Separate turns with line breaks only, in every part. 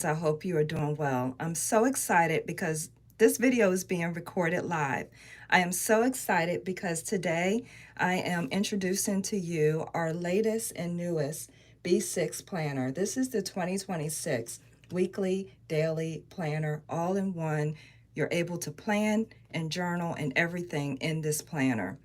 I hope you are doing well. I'm so excited because this video is being recorded live. I am so excited because today I am introducing to you our latest and newest B6 planner. This is the 2026 weekly daily planner, all in one. You're able to plan and journal and everything in this planner.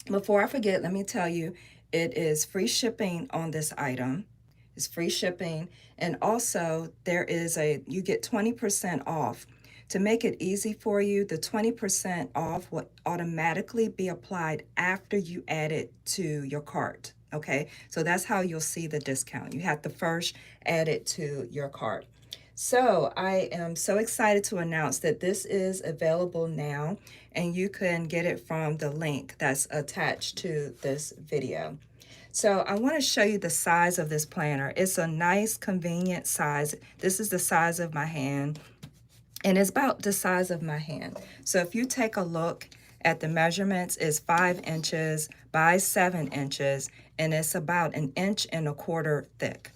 Before I forget, let me tell you, it is free shipping on this item. It's free shipping. And also you get 20% off. To make it easy for you, the 20% off will automatically be applied after you add it to your cart. Okay, so that's how you'll see the discount. You have to first add it to your cart. So I am so excited to announce that this is available now, and you can get it from the link that's attached to this video. So I want to show you the size of this planner. It's a nice, convenient size. This is the size of my hand, and it's about the size of my hand. So if you take a look at the measurements, it's 5 inches by 7 inches, and it's about 1.25 inches thick.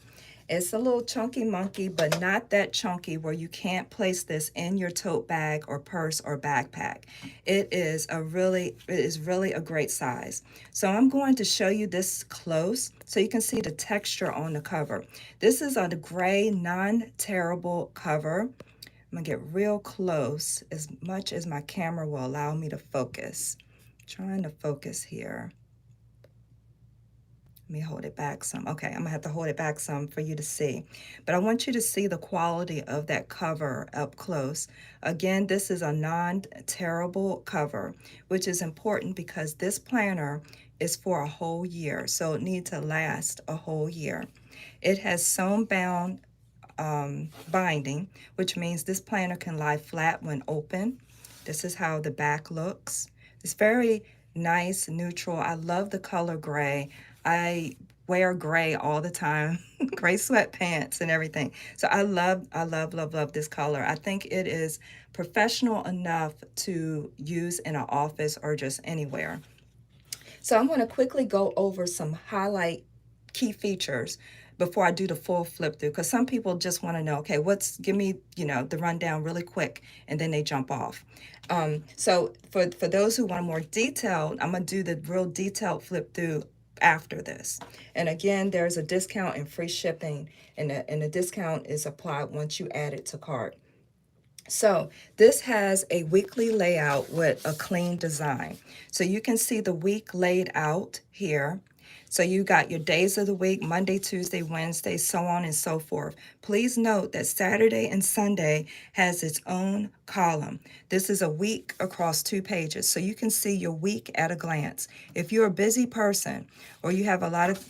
It's a little chunky monkey, but not that chunky where you can't place this in your tote bag or purse or backpack. It is really a great size. So I'm going to show you this close so you can see the texture on the cover. This is a gray, non-tearable cover. I'm gonna get real close as much as my camera will allow me to focus. Trying to focus here. Let me hold it back some. Okay, I'm gonna have to hold it back some for you to see. But I want you to see the quality of that cover up close. Again, this is a non-tearable cover, which is important because this planner is for a whole year, so it needs to last a whole year. It has sewn bound binding, which means this planner can lie flat when open. This is how the back looks. It's very nice, neutral. I love the color gray. I wear gray all the time, gray sweatpants and everything. So I love this color. I think it is professional enough to use in an office or just anywhere. So I'm going to quickly go over some highlight key features before I do the full flip through, because some people just want to know, okay, give me, the rundown really quick, and then they jump off. So for those who want more detailed, I'm going to do the real detailed flip through after this. And again, there's a discount and free shipping, and the discount is applied once you add it to cart. So this has a weekly layout with a clean design. So you can see the week laid out here. So you got your days of the week, Monday, Tuesday, Wednesday, so on and so forth. Please note that Saturday and Sunday has its own column. This is a week across 2 pages, so you can see your week at a glance. If you're a busy person, or you have a lot of,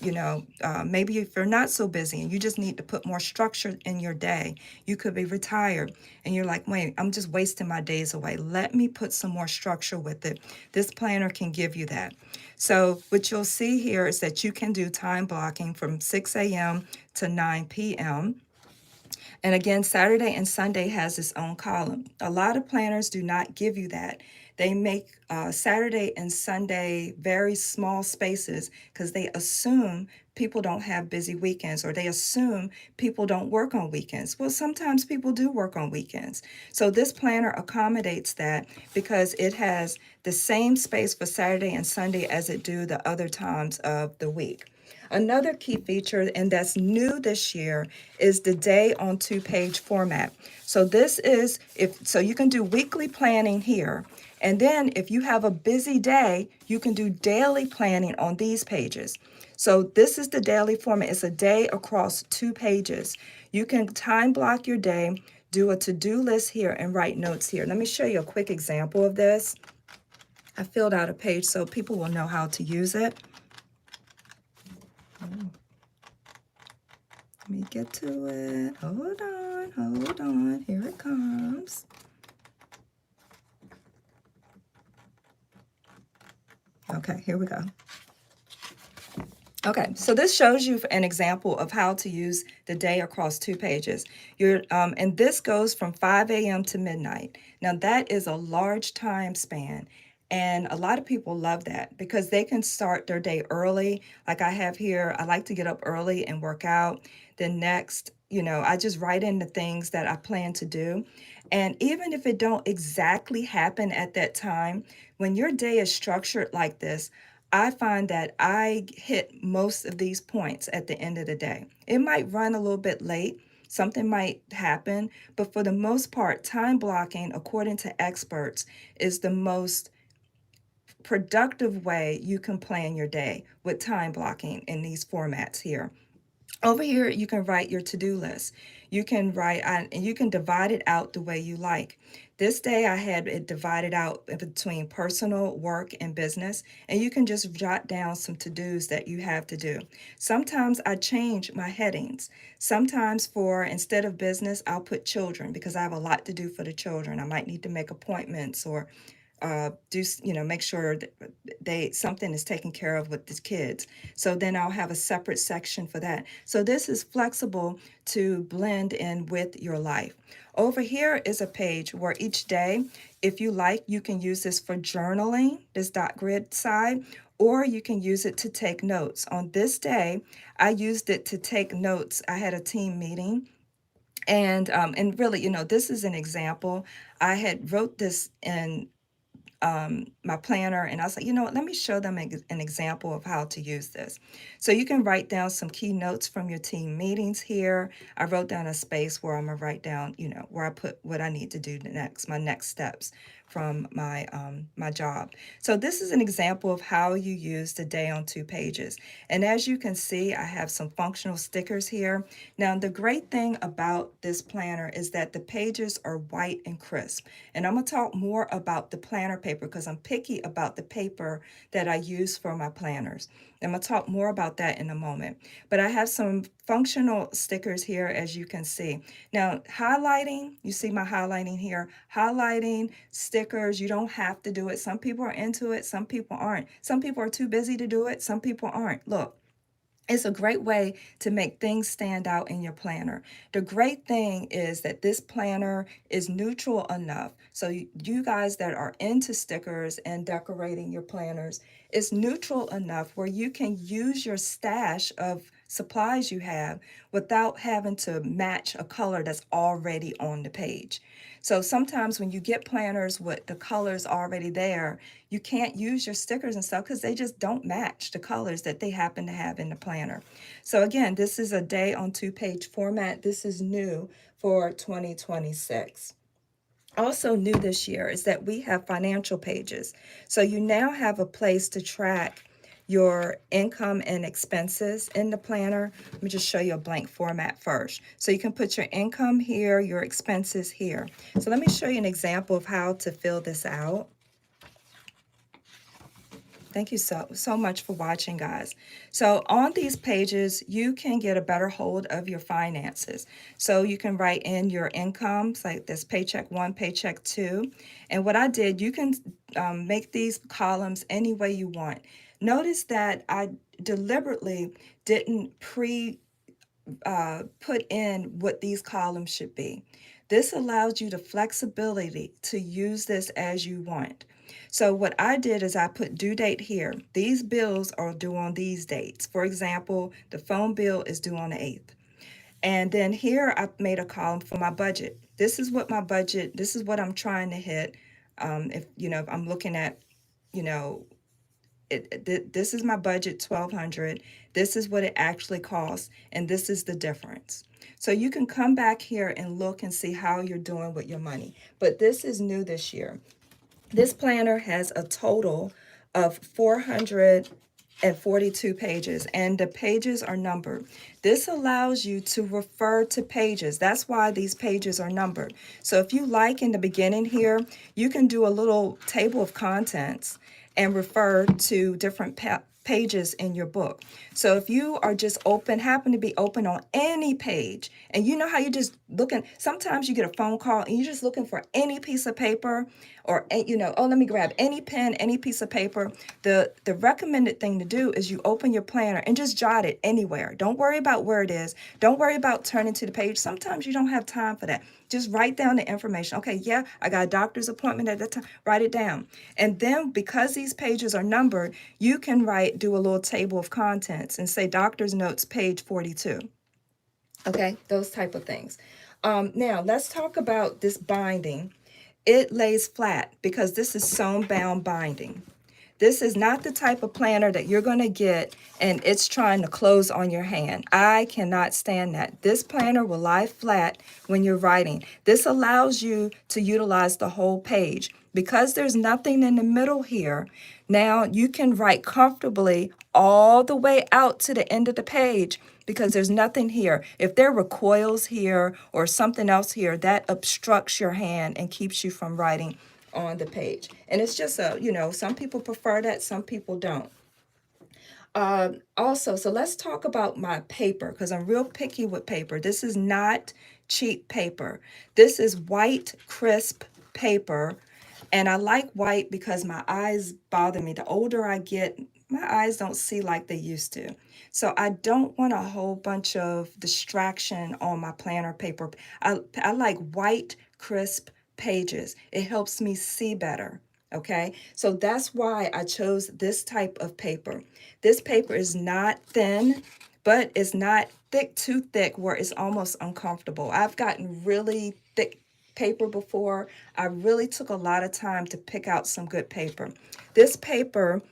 maybe if you're not so busy and you just need to put more structure in your day, you could be retired and you're like, wait, I'm just wasting my days away. Let me put some more structure with it. This planner can give you that. So what you'll see here is that you can do time blocking from 6 a.m. to 9 p.m. And again, Saturday and Sunday has its own column. A lot of planners do not give you that. They make Saturday and Sunday very small spaces because they assume people don't have busy weekends, or they assume people don't work on weekends. Well, sometimes people do work on weekends. So this planner accommodates that because it has the same space for Saturday and Sunday as it do the other times of the week. Another key feature, and that's new this year, is the day on 2-page format. So so you can do weekly planning here. And then if you have a busy day, you can do daily planning on these pages. So this is the daily format. It's a day across 2 pages. You can time block your day, do a to-do list here, and write notes here. Let me show you a quick example of this. I filled out a page so people will know how to use it. Let me get to it. Hold on. Here it comes. Okay, here we go. Okay, so this shows you an example of how to use the day across 2 pages. And this goes from 5 a.m. to midnight. Now that is a large time span. And a lot of people love that because they can start their day early. Like I have here, I like to get up early and work out. Then next, I just write in the things that I plan to do. And even if it don't exactly happen at that time, when your day is structured like this, I find that I hit most of these points at the end of the day. It might run a little bit late, something might happen, but for the most part, time blocking, according to experts, is the most productive way you can plan your day with time blocking in these formats here. Over here, you can write your to-do list. You can write, and you can divide it out the way you like. This day, I had it divided out between personal, work, and business, and you can just jot down some to-dos that you have to do. Sometimes I change my headings. Sometimes instead of business, I'll put children because I have a lot to do for the children. I might need to make appointments or make sure that something is taken care of with the kids. So then I'll have a separate section for that. So this is flexible to blend in with your life. Over here is a page where each day, if you like, you can use this for journaling, this dot grid side, or you can use it to take notes. On this day, I used it to take notes. I had a team meeting, and really, this is an example. I had wrote this in my planner, and I was like, you know what, let me show them an example of how to use this. So you can write down some key notes from your team meetings here. I wrote down a space where I'm gonna write down, where I put what I need to do next, my next steps from my job. So this is an example of how you use the day on 2 pages. And as you can see, I have some functional stickers here. Now, the great thing about this planner is that the pages are white and crisp. And I'm gonna talk more about the planner paper because I'm picky about the paper that I use for my planners. I'm gonna talk more about that in a moment. But I have some functional stickers here, as you can see. Now, highlighting, you see my highlighting here. Highlighting stickers, you don't have to do it. Some people are into it, some people aren't. Some people are too busy to do it, some people aren't. Look, it's a great way to make things stand out in your planner. The great thing is that this planner is neutral enough. So you guys that are into stickers and decorating your planners, it's neutral enough where you can use your stash of supplies you have without having to match a color that's already on the page. So sometimes when you get planners with the colors already there, you can't use your stickers and stuff because they just don't match the colors that they happen to have in the planner. So again, this is a day on 2-page format. This is new for 2026. Also new this year is that we have financial pages. So you now have a place to track your income and expenses in the planner. Let me just show you a blank format first. So you can put your income here, your expenses here. So let me show you an example of how to fill this out. Thank you so much for watching, guys. So on these pages, you can get a better hold of your finances. So you can write in your incomes, like this paycheck 1, paycheck 2. And what I did, you can make these columns any way you want. Notice that I deliberately didn't put in what these columns should be. This allows you the flexibility to use this as you want. So what I did is I put due date here. These bills are due on these dates. For example, the phone bill is due on the 8th. And then here I made a column for my budget. This is what my budget, this is what I'm trying to hit. If I'm looking at, this is my budget, 1,200. This is what it actually costs, and this is the difference. So you can come back here and look and see how you're doing with your money. But this is new this year. This planner has a total of 442 pages, and the pages are numbered. This allows you to refer to pages. That's why these pages are numbered. So if you like in the beginning here, you can do a little table of contents and refer to different pages in your book. So if you are just happen to be open on any page, and you know how you're just looking, sometimes you get a phone call and you're just looking for any piece of paper, or let me grab any pen, any piece of paper. The recommended thing to do is you open your planner and just jot it anywhere. Don't worry about where it is. Don't worry about turning to the page. Sometimes you don't have time for that. Just write down the information. Okay, yeah, I got a doctor's appointment at that time. Write it down. And then because these pages are numbered, you can do a little table of contents and say doctor's notes, page 42. Okay, those type of things. Now let's talk about this binding. It lays flat because this is sewn bound binding. This is not the type of planner that you're going to get and it's trying to close on your hand. I cannot stand that. This planner will lie flat when you're writing. This allows you to utilize the whole page. Because there's nothing in the middle here, now you can write comfortably all the way out to the end of the page because there's nothing here. If there were coils here or something else here, that obstructs your hand and keeps you from writing on the page. And it's just some people prefer that, some people don't. Also, so let's talk about my paper because I'm real picky with paper. This is not cheap paper. This is white, crisp paper. And I like white because my eyes bother me. The older I get, my eyes don't see like they used to. So I don't want a whole bunch of distraction on my planner paper. I like white, crisp pages. It helps me see better. Okay, so that's why I chose this type of paper. This paper is not thin, but it's not thick, too thick where it's almost uncomfortable. I've gotten really thick paper before. I really took a lot of time to pick out some good paper. This paper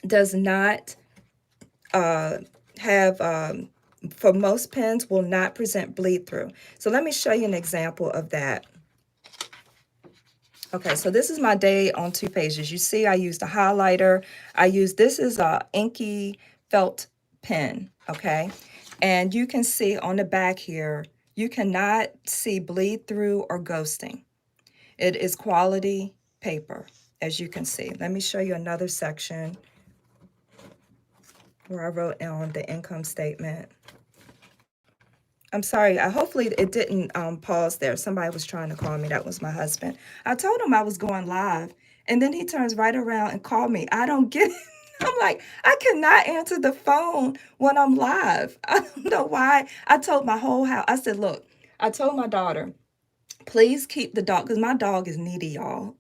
does not have, for most pens, will not present bleed through. So let me show you an example of that. Okay, so this is my day on 2 pages. You see I used a highlighter. This is a inky felt pen, okay? And you can see on the back here, you cannot see bleed through or ghosting. It is quality paper, as you can see. Let me show you another section where I wrote on the income statement. I'm sorry. Hopefully it didn't pause there. Somebody was trying to call me. That was my husband. I told him I was going live, and then he turns right around and called me. I don't get it. I'm like, I cannot answer the phone when I'm live. I don't know why. I told my whole house. I said, look, I told my daughter, please keep the dog, because my dog is needy, y'all.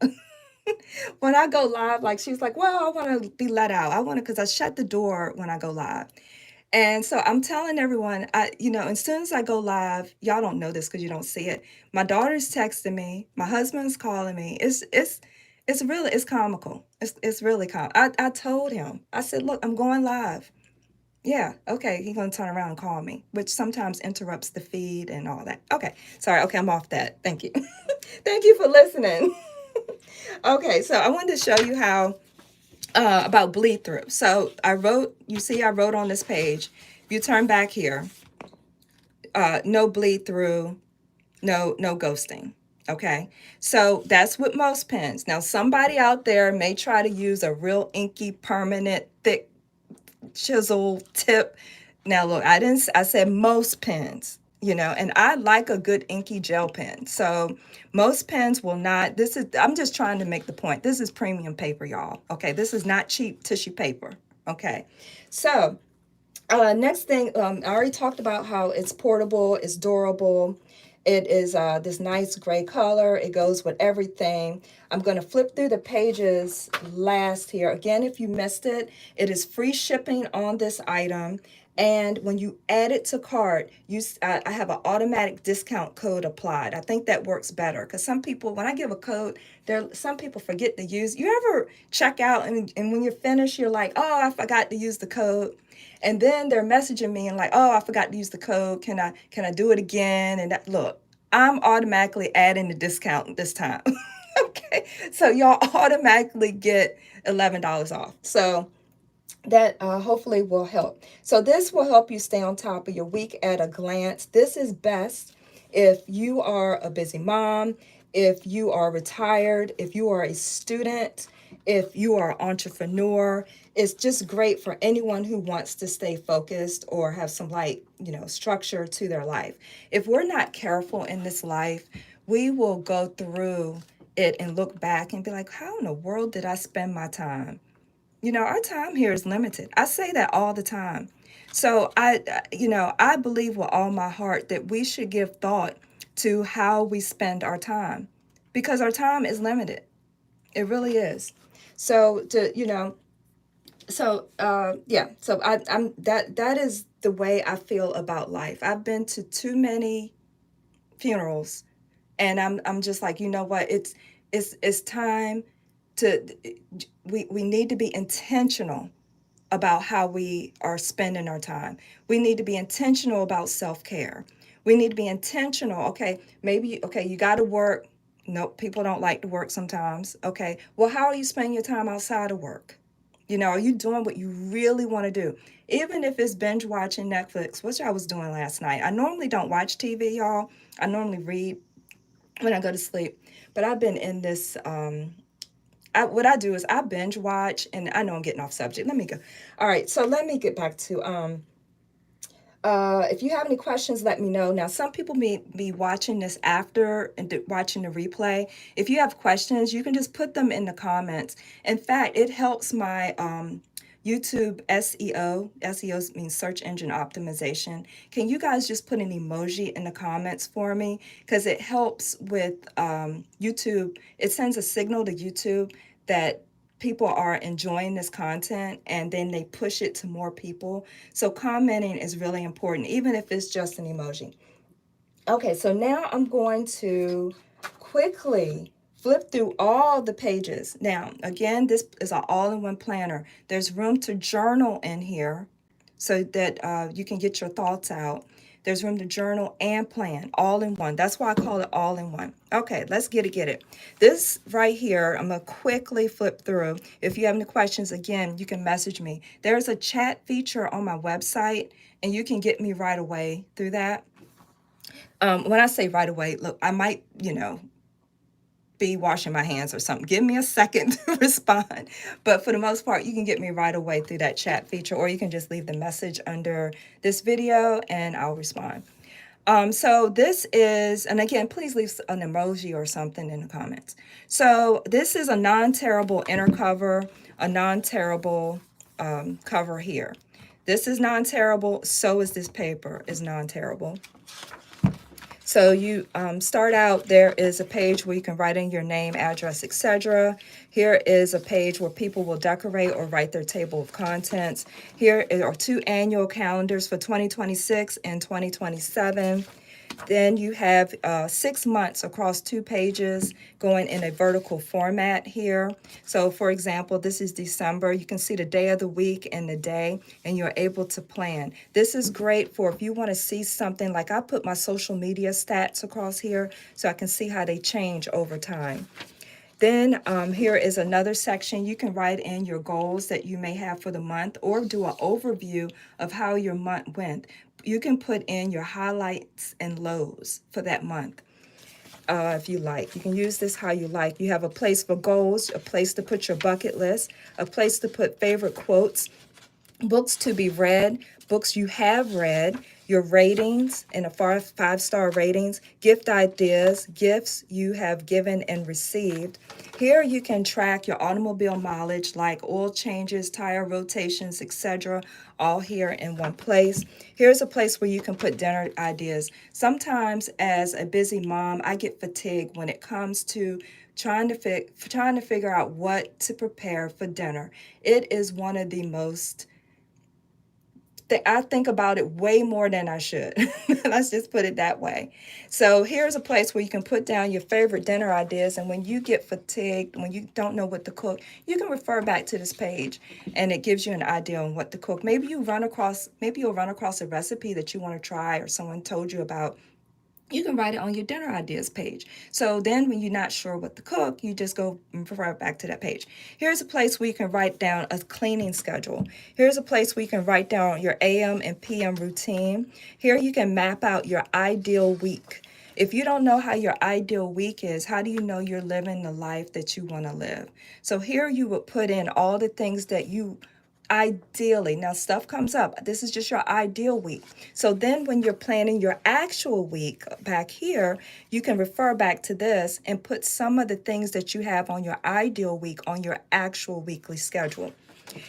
When I go live, like she's like, well, I want to be let out. I want to, because I shut the door when I go live. And so I'm telling everyone, as soon as I go live, y'all don't know this because you don't see it. My daughter's texting me, my husband's calling me. It's comical. It's really I told him, I said, look, I'm going live. Yeah, okay, he's gonna turn around and call me, which sometimes interrupts the feed and all that. Okay, sorry, okay, I'm off that. Thank you. Thank you for listening. Okay, so I wanted to show you how about bleed through. So I wrote on this page, if you turn back here, no bleed through, no ghosting. Okay, so that's with most pens. Now somebody out there may try to use a real inky, permanent, thick chisel tip. Now look, I said most pens, and I like a good inky gel pen. So most pens will not, I'm just trying to make the point. This is premium paper, y'all. Okay, this is not cheap tissue paper. Okay, so next thing, I already talked about how it's portable, it's durable. It is this nice gray color. It goes with everything. I'm going to flip through the pages last here. Again, if you missed it, it is free shipping on this item. And when you add it to cart, I have an automatic discount code applied. I think that works better because some people, when I give a code, some people forget to use. You ever check out and when you're finished, you're like, oh, I forgot to use the code. And then they're messaging me and like, oh, I forgot to use the code. Can I do it again? And look, I'm automatically adding the discount this time. Okay, so y'all automatically get $11 off. So that hopefully will help. So this will help you stay on top of your week at a glance. This is best if you are a busy mom, if you are retired, if you are a student, if you are an entrepreneur. It's just great for anyone who wants to stay focused or have some structure to their life. If we're not careful in this life, we will go through it and look back and be like, how in the world did I spend my time? Our time here is limited. I say that all the time. So I believe with all my heart that we should give thought to how we spend our time because our time is limited. It really is. So yeah. So I'm that is the way I feel about life. I've been to too many funerals, and I'm just like, you know what? It's time to we need to be intentional about how we are spending our time. We need to be intentional about self-care. We need to be intentional. Okay, maybe okay, you got to work. Nope, people don't like to work sometimes. Okay, well, how are you spending your time outside of work? Are you doing what you really want to do? Even if it's binge watching Netflix, which I was doing last night. I normally don't watch TV, y'all. I normally read when I go to sleep. But I've been in this what I do is I binge watch, and I know I'm getting off subject. Let me go. All right, so let me get back to if you have any questions, let me know. Now, some people may be watching this after and watching the replay. If you have questions, you can just put them in the comments. In fact, it helps my YouTube SEO. SEO means search engine optimization. Can you guys just put an emoji in the comments for me? Because it helps with YouTube. It sends a signal to YouTube that people are enjoying this content, and then they push it to more people. So commenting is really important, even if it's just an emoji. Okay, so now I'm going to quickly flip through all the pages. Now, again, this is an all-in-one planner. There's room to journal in here so that you can get your thoughts out. There's room to journal and plan all in one. That's why I call it all in one. Okay, let's get it. This right here, I'm gonna quickly flip through. If you have any questions, again, you can message me. There's a chat feature on my website, and you can get me right away through that. When I say right away, look, I might, be washing my hands or something. Give me a second to respond. But for the most part, you can get me right away through that chat feature, or you can just leave the message under this video and I'll respond. So this is, and again, please leave an emoji or something in the comments. So this is a non-tearable inner cover, a non-tearable cover here. This is non-tearable, so is this paper is non-tearable. So you start out, there is a page where you can write in your name, address, etc. Here is a page where people will decorate or write their table of contents. Here are 2 annual calendars for 2026 and 2027. Then you have 6 months across 2 pages going in a vertical format here. So for example, this is December. You can see the day of the week and the day, and you're able to plan. This is great for if you want to see something, like I put my social media stats across here so I can see how they change over time. Then here is another section. You can write in your goals that you may have for the month, or do an overview of how your month went. You can put in your highlights and lows for that month if you like. You can use this how you like. You have a place for goals, a place to put your bucket list, a place to put favorite quotes, books to be read, books you have read, your ratings and a 5-star ratings, gift ideas, gifts you have given and received. Here you can track your automobile mileage, like oil changes, tire rotations, etc., all here in one place. Here's a place where you can put dinner ideas. Sometimes as a busy mom, I get fatigued when it comes to trying to figure out what to prepare for dinner. It is one of the most I think about it way more than I should. Let's just put it that way. So here's a place where you can put down your favorite dinner ideas, and when you get fatigued, when you don't know what to cook, you can refer back to this page, and it gives you an idea on what to cook. Maybe you'll run across a recipe that you want to try, or someone told you about. You can write it on your dinner ideas page. So then when you're not sure what to cook, you just go and refer back to that page. Here's a place where you can write down a cleaning schedule. Here's a place where you can write down your AM and PM routine. Here you can map out your ideal week. If you don't know how your ideal week is, how do you know you're living the life that you want to live? So here you would put in all the things that you ideally, now stuff comes up, this is just your ideal week. So then when you're planning your actual week back here, you can refer back to this and put some of the things that you have on your ideal week on your actual weekly schedule.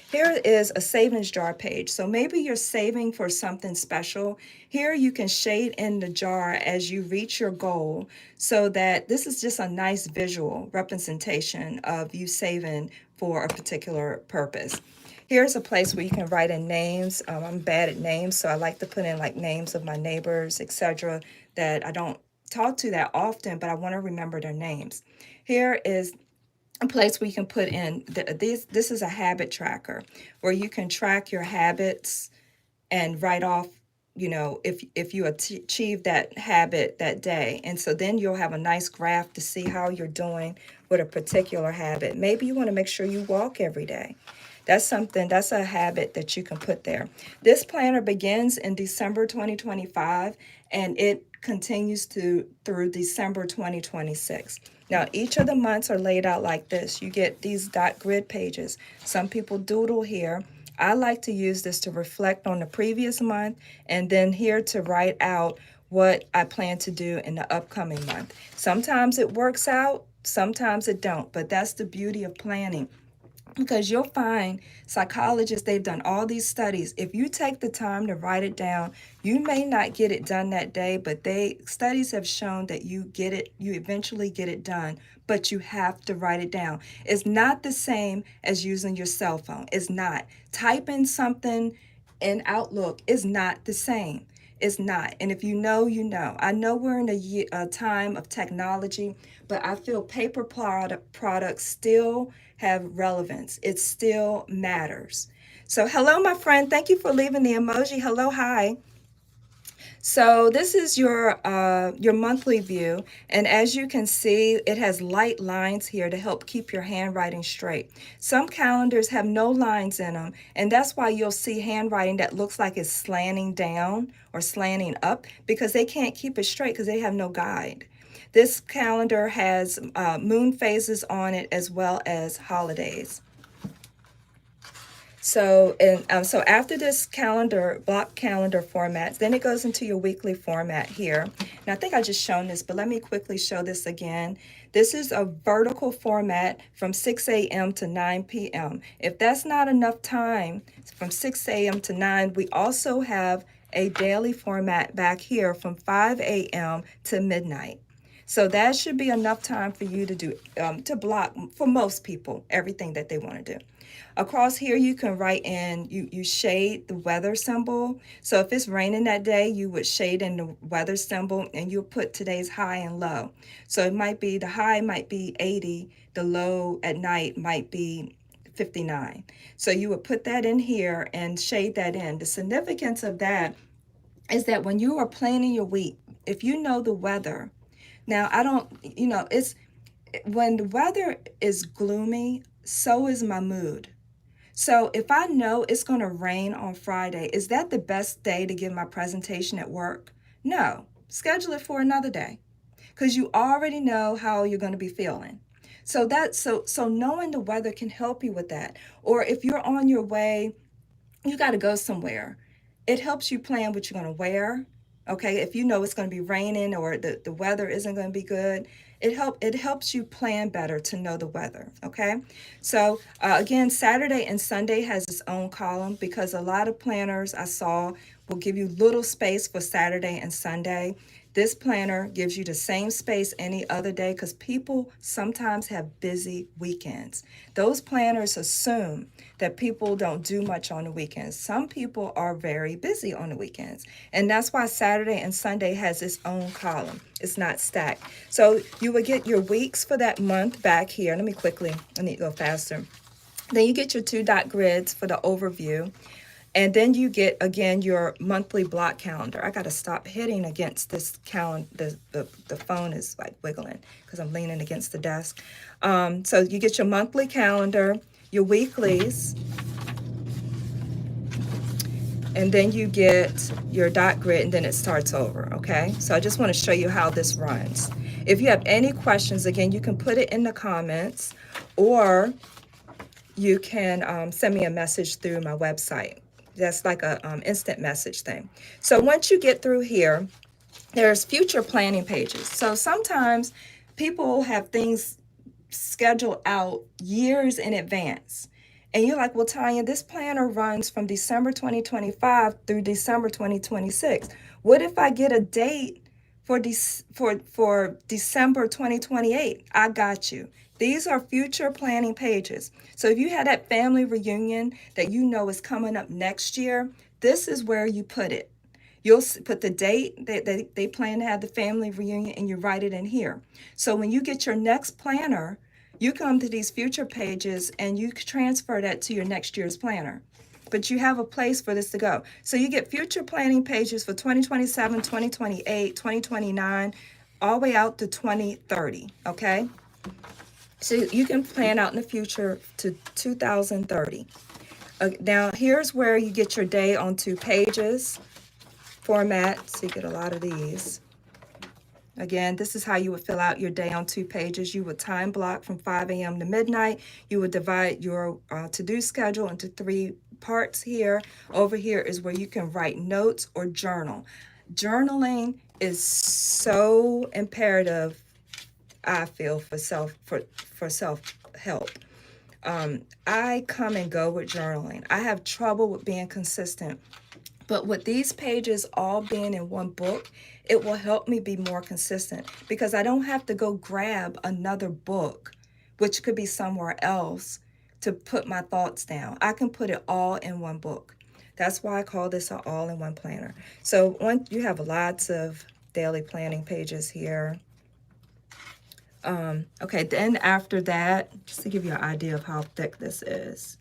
Here is a savings jar page. So maybe you're saving for something special. Here you can shade in the jar as you reach your goal, so that this is just a nice visual representation of you saving for a particular purpose. Here's a place where you can write in names. I'm bad at names, so I like to put in like names of my neighbors, etc., that I don't talk to that often, but I want to remember their names. Here is a place where you can put in this is a habit tracker where you can track your habits and write off, if you achieve that habit that day. And so then you'll have a nice graph to see how you're doing with a particular habit. Maybe you want to make sure you walk every day. That's a habit that you can put there. This planner begins in December 2025 and it continues through December 2026. Now, each of the months are laid out like this. You get these dot grid pages. Some people doodle here. I like to use this to reflect on the previous month and then here to write out what I plan to do in the upcoming month. Sometimes it works out, sometimes it don't, but that's the beauty of planning. Because you'll find psychologists, they've done all these studies. If you take the time to write it down, you may not get it done that day, but studies have shown that you eventually get it done, but you have to write it down. It's not the same as using your cell phone. It's not. Typing something in Outlook is not the same. It's not. And if you know, you know. I know we're in a time of technology, but I feel paper products still have relevance. It still matters. So hello, my friend. Thank you for leaving the emoji. Hello, hi. So this is your monthly view, and as you can see, it has light lines here to help keep your handwriting straight. Some calendars have no lines in them, and that's why you'll see handwriting that looks like it's slanting down or slanting up because they can't keep it straight because they have no guide. This calendar has moon phases on it as well as holidays. So after this block calendar formats, then it goes into your weekly format here. And I think I just shown this, but let me quickly show this again. This is a vertical format from 6 a.m. to 9 p.m. If that's not enough time from 6 a.m. to 9, we also have a daily format back here from 5 a.m. to midnight. So that should be enough time for you to do to block for most people everything that they want to do. Across here, you can write in, you shade the weather symbol. So if it's raining that day, you would shade in the weather symbol and you'll put today's high and low. So it might be, the high might be 80, the low at night might be 59. So you would put that in here and shade that in. The significance of that is that when you are planning your week, if you know the weather, now I don't, it's, when the weather is gloomy, so is my mood. So if I know it's going to rain on Friday, is that the best day to give my presentation at work? No, schedule it for another day because you already know how you're going to be feeling. So knowing the weather can help you with that. Or if you're on your way, you got to go somewhere. It helps you plan what you're going to wear. Okay, if you know it's going to be raining or the weather isn't going to be good, it helps you plan better to know the weather. Okay, so again, Saturday and Sunday has its own column because a lot of planners I saw will give you little space for Saturday and Sunday. This planner gives you the same space any other day because people sometimes have busy weekends. Those planners assume that people don't do much on the weekends. Some people are very busy on the weekends, and that's why Saturday and Sunday has its own column. It's not stacked. So you would get your weeks for that month back here. I need to go faster. Then you get your 2-dot grids for the overview. And then you get, again, your monthly block calendar. I got to stop hitting against this calendar. The phone is like wiggling because I'm leaning against the desk. So you get your monthly calendar, your weeklies, and then you get your dot grid, and then it starts over, okay? So I just want to show you how this runs. If you have any questions, again, you can put it in the comments, or you can send me a message through my website. That's like a instant message thing. So once you get through here, there's future planning pages. So sometimes people have things scheduled out years in advance. And you're like, well, Tonya, this planner runs from December 2025 through December 2026. What if I get a date for December 2028. I got you. These are future planning pages. So if you had that family reunion that you know is coming up next year, this is where you put it. You'll put the date that they plan to have the family reunion, and you write it in here. So when you get your next planner, you come to these future pages and you transfer that to your next year's planner. But you have a place for this to go. So you get future planning pages for 2027, 2028, 2029, all the way out to 2030, okay? So you can plan out in the future to 2030. Now, here's where you get your day on 2 pages format, so you get a lot of these. Again, this is how you would fill out your day on 2 pages. You would time block from 5 a.m. to midnight. You would divide your to-do schedule into 3 parts here. Over here is where you can write notes or journal. Journaling is so imperative, I feel, for self-help. I come and go with journaling. I have trouble with being consistent. But with these pages all being in one book, it will help me be more consistent because I don't have to go grab another book, which could be somewhere else, to put my thoughts down. I can put it all in one book. That's why I call this an all-in-one planner. So you have lots of daily planning pages here. Okay, then after that, just to give you an idea of how thick this is.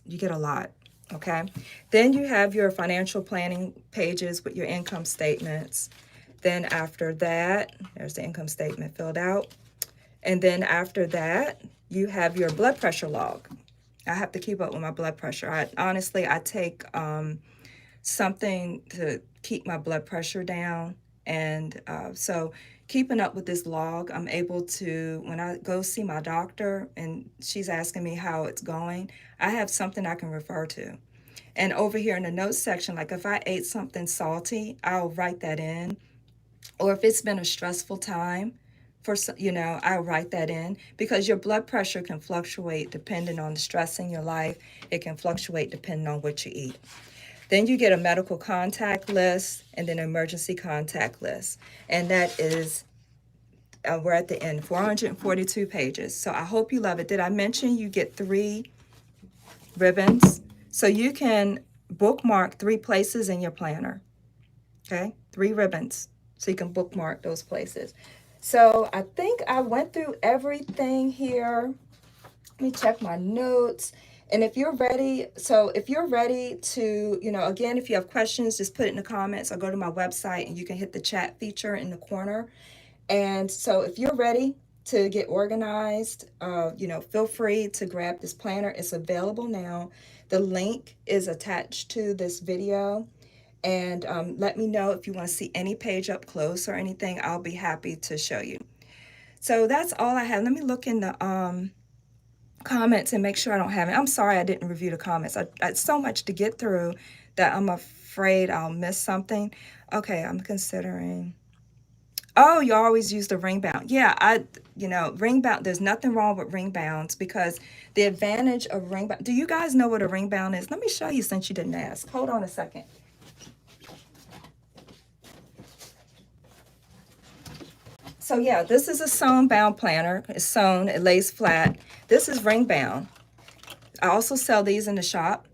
You get a lot, okay? Then you have your financial planning pages with your income statements. Then after that, there's the income statement filled out. And then after that, you have your blood pressure log. I have to keep up with my blood pressure. Honestly, I take something to keep my blood pressure down. And so keeping up with this log, I'm able to, when I go see my doctor and she's asking me how it's going, I have something I can refer to. And over here in the notes section, like if I ate something salty, I'll write that in. Or if it's been a stressful time, I'll write that in, because your blood pressure can fluctuate depending on the stress in your life. It can fluctuate depending on what you eat. Then you get a medical contact list and then an emergency contact list. And that is, we're at the end, 442 pages. So I hope you love it. Did I mention you get 3 ribbons? So you can bookmark 3 places in your planner, okay? 3 ribbons, so you can bookmark those places. So I think I went through everything here. Let me check my notes. And if you're ready, to, again, if you have questions, just put it in the comments or go to my website and you can hit the chat feature in the corner. And so if you're ready to get organized, feel free to grab this planner. It's available now. The link is attached to this video. And let me know if you want to see any page up close or anything. I'll be happy to show you. So that's all I have. Let me look in the comments and make sure I don't have it. I'm sorry I didn't review the comments. I so much to get through that I'm afraid I'll miss something. Okay, I'm considering. Oh, you always use the Ringbound. Yeah, Ringbound, there's nothing wrong with Ringbounds, because the advantage of Ringbound. Do you guys know what a Ringbound is? Let me show you since you didn't ask. Hold on a second. So yeah, this is a sewn bound planner. It's sewn, it lays flat. This is Ringbound. I also sell these in the shop.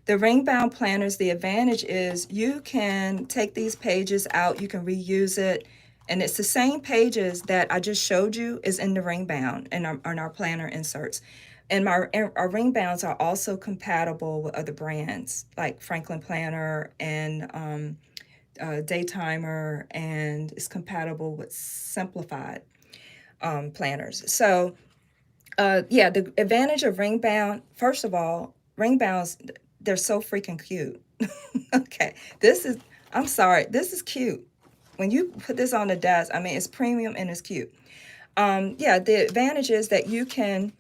The Ringbound planners, the advantage is you can take these pages out, you can reuse it, and it's the same pages that I just showed you is in the Ringbound and our planner inserts. And our Ringbounds are also compatible with other brands like Franklin Planner and Daytimer, and it's compatible with simplified planners. So yeah, the advantage of Ringbound, first of all, Ringbounds, they're so freaking cute. Okay, I'm sorry, this is cute. When you put this on the desk, I mean, it's premium and it's cute. Yeah, the advantage is that you can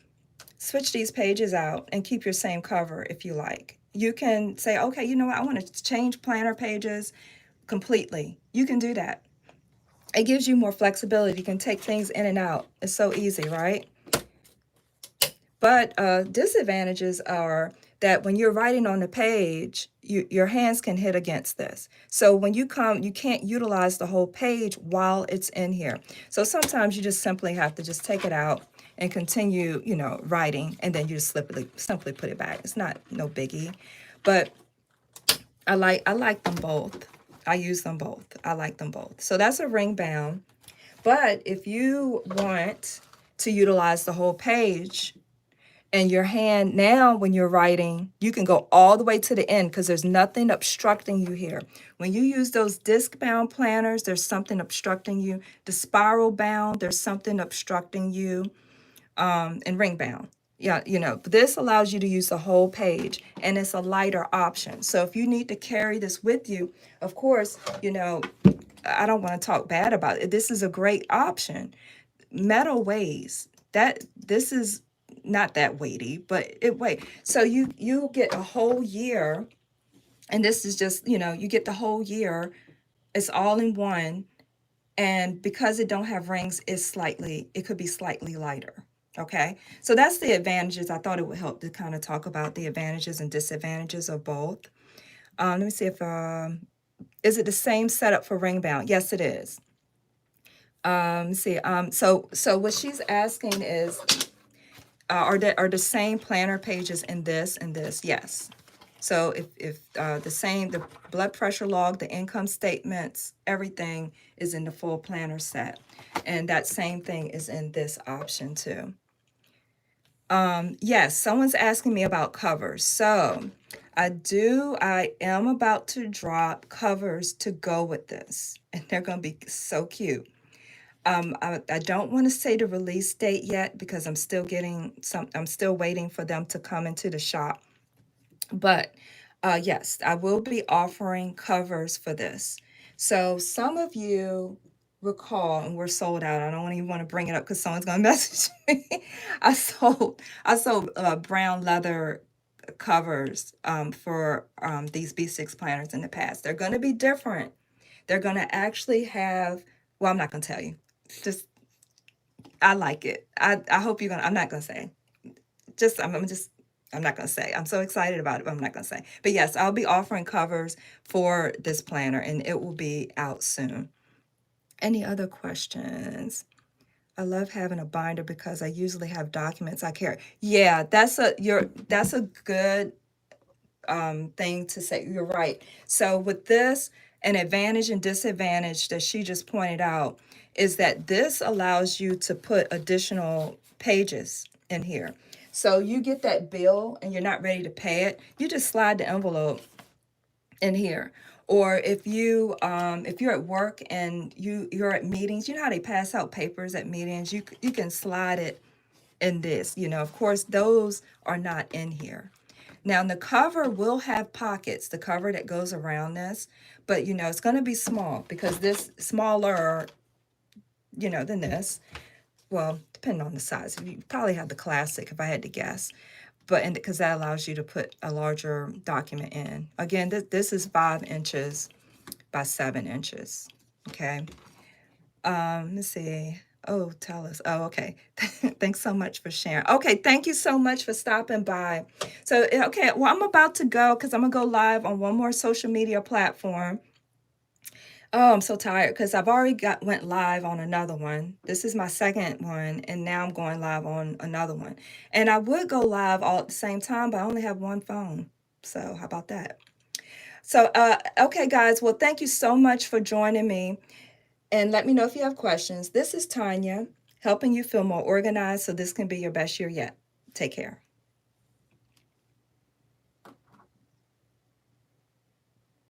switch these pages out and keep your same cover if you like. You can say, okay, you know what, I want to change planner pages completely. You can do that. It gives you more flexibility. You can take things in and out. It's so easy, right? But disadvantages are that when you're writing on the page, your hands can hit against this. So when you come, you can't utilize the whole page while it's in here. So sometimes you just simply have to just take it out and continue, you know, writing, and then you just simply put it back. It's not no biggie, but I like them both. I use them both. I like them both. So that's a ring bound. But if you want to utilize the whole page, and your hand now when you're writing, you can go all the way to the end because there's nothing obstructing you here. When you use those disc bound planners, there's something obstructing you. The spiral bound, there's something obstructing you. And ring bound. Yeah, you know, this allows you to use the whole page, and it's a lighter option. So if you need to carry this with you, of course, you know, I don't want to talk bad about it. This is a great option. Metal weighs. This is not that weighty, but it weighs. So you get a whole year, and this is just, you know, you get the whole year. It's all in one, and because it don't have rings, it could be slightly lighter. Okay, so that's the advantages. I thought it would help to kind of talk about the advantages and disadvantages of both. Let me see if is it the same setup for ring bound? Yes, it is. Let's see. So what she's asking is, are the same planner pages in this and this? Yes. So if the blood pressure log, the income statements, everything is in the full planner set, and that same thing is in this option too. Yes, someone's asking me about covers. So I am about to drop covers to go with this, and they're going to be so cute. I don't want to say the release date yet because I'm still waiting for them to come into the shop. But yes, I will be offering covers for this. So some of you recall, and we're sold out. I don't even want to bring it up because someone's going to message me. I sold brown leather covers for these B6 planners in the past. They're going to be different. They're going to actually have, well, I'm not going to tell you. Just, I like it. I hope you're going to, I'm not going to say. I'm not going to say. I'm so excited about it, but I'm not going to say. But yes, I'll be offering covers for this planner, and it will be out soon. Any other questions? I love having a binder because I usually have documents I carry. Yeah, that's a good thing to say. You're right. So with this, an advantage and disadvantage that she just pointed out is that this allows you to put additional pages in here. So you get that bill and you're not ready to pay it, you just slide the envelope in here. Or if you're at work and you're at meetings, you know how they pass out papers at meetings, you can slide it in this. You know, of course, those are not in here. Now, the cover will have pockets, the cover that goes around this, but, you know, it's going to be small because this smaller, you know, than this. Well, depending on the size. You probably have the classic if I had to guess. But because that allows you to put a larger document in. Again, this is 5 inches by 7 inches. Okay. Let's see. Oh, tell us. Oh, okay. Thanks so much for sharing. Okay, thank you so much for stopping by. So, okay, well, I'm about to go because I'm going to go live on one more social media platform. Oh, I'm so tired because I've already went live on another one. This is my second one, and now I'm going live on another one. And I would go live all at the same time, but I only have one phone. So how about that? So, okay, guys. Well, thank you so much for joining me. And let me know if you have questions. This is Tonya, helping you feel more organized so this can be your best year yet. Take care.